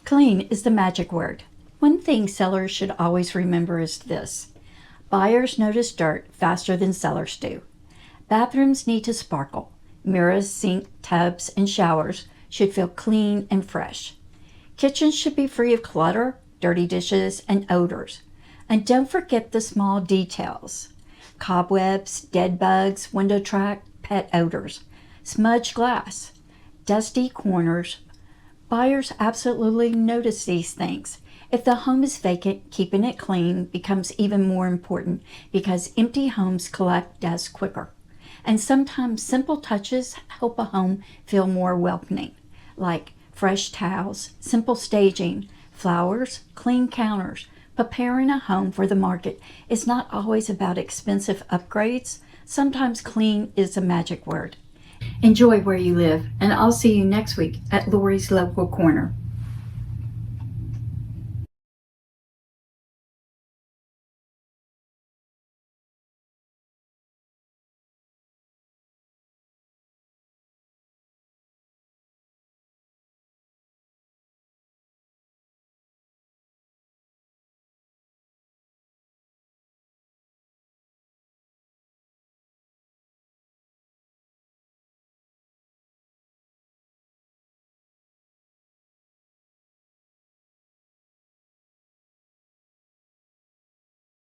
Clean is the magic word. One thing sellers should always remember is this: buyers notice dirt faster than sellers do. Bathrooms need to sparkle. Mirrors, sink, tubs, and showers should feel clean and fresh. Kitchens should be free of clutter, dirty dishes, and odors. And don't forget the small details: cobwebs, dead bugs, window track, pet odors, smudged glass, dusty corners. Buyers absolutely notice these things. If the home is vacant, keeping it clean becomes even more important because empty homes collect dust quicker. And sometimes simple touches help a home feel more welcoming, like fresh towels, simple staging, flowers, clean counters. Preparing a home for the market is not always about expensive upgrades. Sometimes clean is a magic word. Enjoy where you live, and I'll see you next week at Lori's Local Corner.